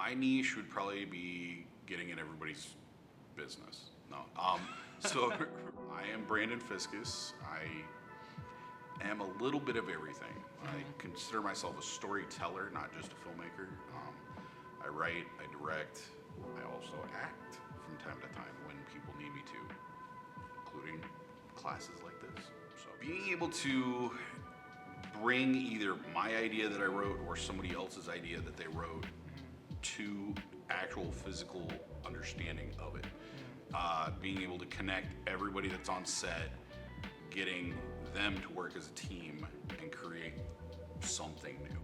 My niche would probably be getting in everybody's business. No. So I am Brandon Fiscus. I am a little bit of everything. I consider myself a storyteller, not just a filmmaker. I write, I direct, I also act from time to time when people need me to, including classes like this. So being able to bring either my idea that I wrote or somebody else's idea that they wrote to actual physical understanding of it. Being able to connect everybody that's on set, getting them to work as a team and create something new.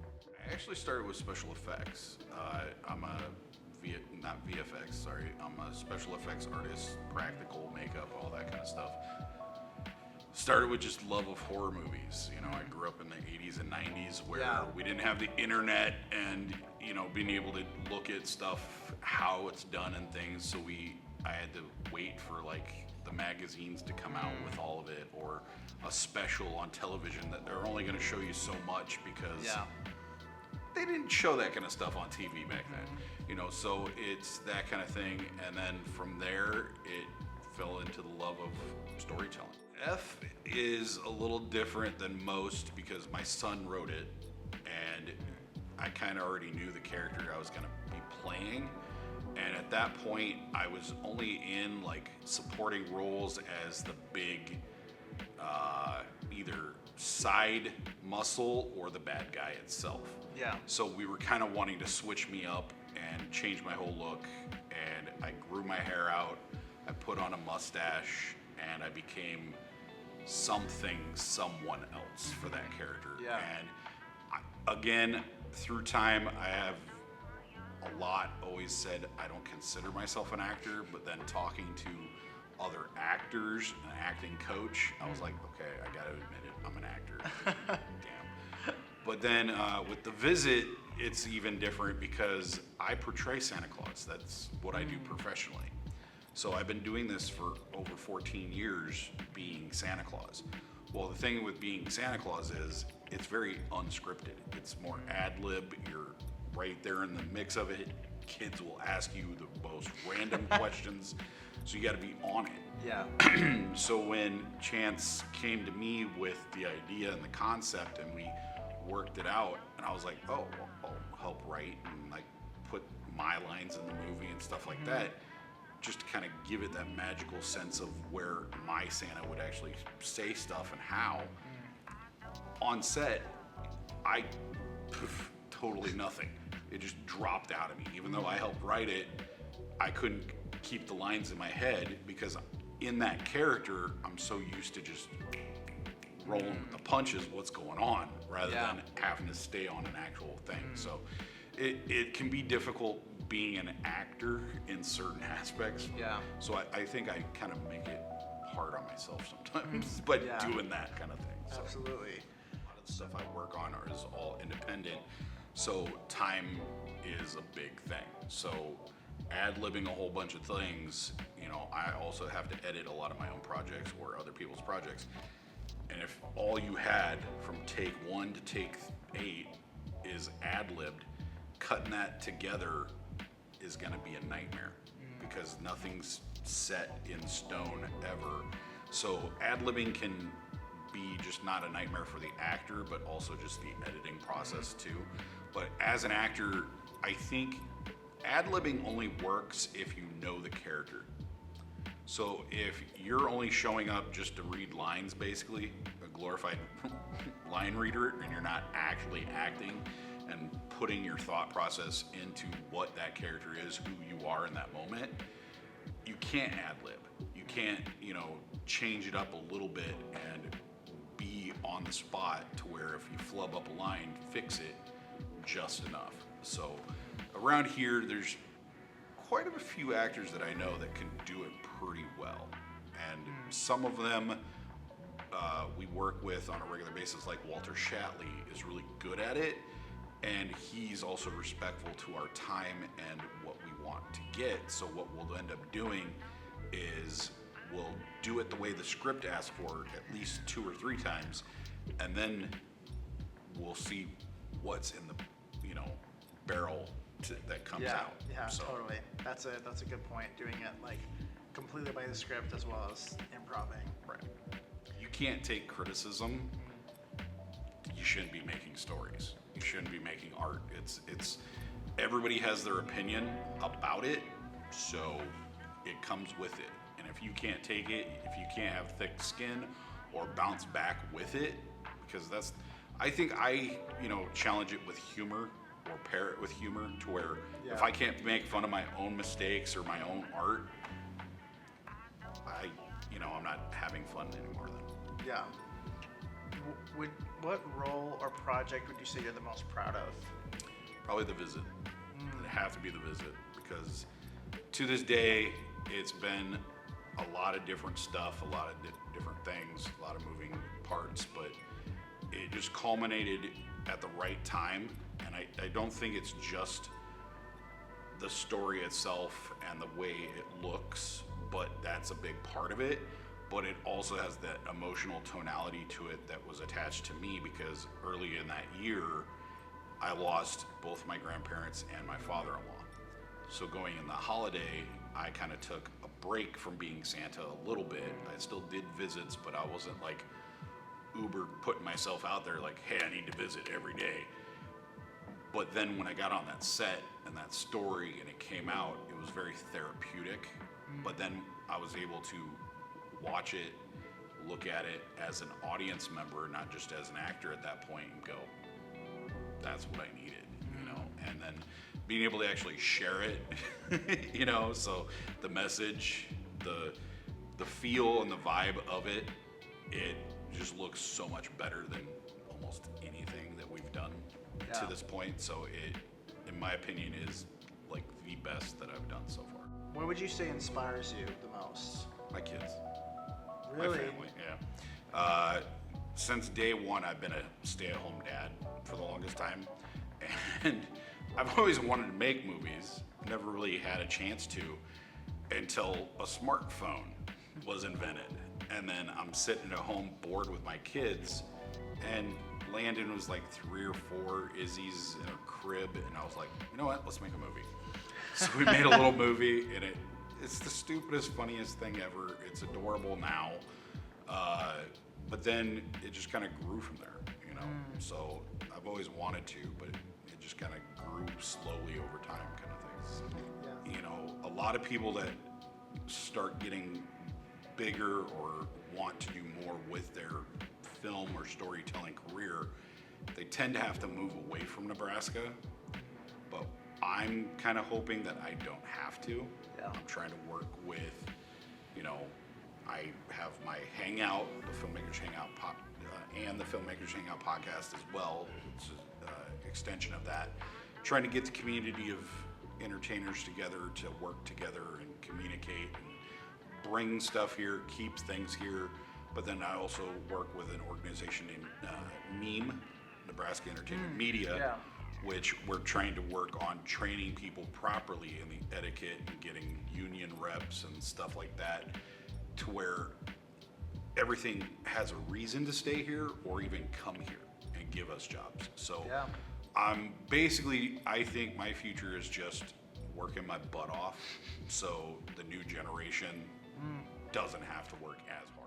I actually started with special effects. I'm a not VFX, sorry. I'm a special effects artist, practical, makeup, all that kind of stuff. Started with just love of horror movies. You know, I grew up in the 80s and 90s where we didn't have the internet and, you know, being able to look at stuff, how it's done and things. So I had to wait for like the magazines to come out with all of it, or a special on television that they're only going to show you so much because they didn't show that kind of stuff on TV back then. You know, so it's that kind of thing. And then from there, it fell into the love of storytelling. F is a little different than most because my son wrote it, and I kind of already knew the character I was going to be playing. And at that point, I was only in like supporting roles as the big either side muscle or the bad guy itself. Yeah. So we were kind of wanting to switch me up and change my whole look, and I grew my hair out, I put on a mustache, and I became someone else for that character. Yeah. And again, through time, I have always said I don't consider myself an actor, but then talking to other actors, an acting coach, I was like, okay, I gotta admit it, I'm an actor. Damn. But then with The Visit, it's even different because I portray Santa Claus. That's what I do professionally. So I've been doing this for over 14 years, being Santa Claus. Well, the thing with being Santa Claus is it's very unscripted. It's more ad-lib. You're right there in the mix of it. Kids will ask you the most random questions, so you got to be on it. Yeah. So when Chance came to me with the idea and the concept, and we worked it out, and I was like, oh, well, I'll help write and like put my lines in the movie and stuff like that, just to kind of give it that magical sense of where my Santa would actually say stuff and how. On set, totally nothing. It just dropped out of me. Even though I helped write it, I couldn't keep the lines in my head because in that character, I'm so used to just rolling with the punches, what's going on, rather than having to stay on an actual thing. So it can be difficult being an actor in certain aspects. Yeah. So I think I kind of make it hard on myself sometimes, but doing that kind of thing. So absolutely. A lot of the stuff I work on is all independent, so time is a big thing. So ad-libbing a whole bunch of things, you know, I also have to edit a lot of my own projects or other people's projects. And if all you had from take 1 to take 8 is ad-libbed, cutting that together is gonna be a nightmare because nothing's set in stone ever. So ad-libbing can be just not a nightmare for the actor, but also just the editing process too. But as an actor, I think ad-libbing only works if you know the character. So if you're only showing up just to read lines, basically, a glorified line reader, and you're not actually acting and putting your thought process into what that character is, who you are in that moment, you can't ad-lib. You can't, you know, change it up a little bit and be on the spot to where if you flub up a line, fix it just enough. So around here, there's quite a few actors that I know that can do it pretty well. And some of them we work with on a regular basis, like Walter Shatley is really good at it. And he's also respectful to our time and what we want to get. So what we'll end up doing is we'll do it the way the script asks for at least 2 or 3 times, and then we'll see what's in the, you know, barrel that comes out. Yeah, So, totally. That's a good point. Doing it like completely by the script as well as improving. right. You can't take criticism. You shouldn't be making stories. You shouldn't be making art. It's everybody has their opinion about it, so it comes with it. And if you can't take it, if you can't have thick skin or bounce back with it, because I think I challenge it with humor or pair it with humor to where if I can't make fun of my own mistakes or my own art, I'm not having fun anymore then. Yeah. What role or project would you say you're the most proud of? Probably The Visit. It'd have to be The Visit, because to this day, it's been a lot of different stuff, a lot of different things, a lot of moving parts, but it just culminated at the right time. And I don't think it's just the story itself and the way it looks, but that's a big part of it. But it also has that emotional tonality to it that was attached to me, because early in that year, I lost both my grandparents and my father-in-law. So going in the holiday, I kind of took a break from being Santa a little bit. I still did visits, but I wasn't like uber putting myself out there like, hey, I need to visit every day. But then when I got on that set and that story and it came out, it was very therapeutic. But then I was able to watch it, look at it as an audience member, not just as an actor at that point, and go, that's what I needed, and then being able to actually share it, so the message, the feel and the vibe of it just looks so much better than almost anything that we've done to this point. So it, in my opinion, is like the best that I've done so far. What would you say inspires you the most? My kids. Really? My family, yeah. Since day one, I've been a stay-at-home dad for the longest time. And I've always wanted to make movies, never really had a chance to until a smartphone was invented. And then I'm sitting at home bored with my kids, and Landon was like 3 or 4, Izzy's in a crib, and I was like, you know what, let's make a movie. So we made a little movie, and it's the stupidest, funniest thing ever. It's adorable now. But then it just kind of grew from there, So I've always wanted to, but it just kind of grew slowly over time, kind of things. Yeah. A lot of people that start getting bigger or want to do more with their film or storytelling career, they tend to have to move away from Nebraska. But I'm kind of hoping that I don't have to. Yeah. I'm trying to work with, I have my Hangout, the Filmmakers Hangout and the Filmmakers Hangout podcast as well. It's an extension of that. Trying to get the community of entertainers together to work together and communicate and bring stuff here, keep things here. But then I also work with an organization named NEAM, Nebraska Entertainment Media, which we're trying to work on training people properly in the etiquette and getting union reps and stuff like that, to where everything has a reason to stay here or even come here and give us jobs. So I think my future is just working my butt off so the new generation doesn't have to work as hard.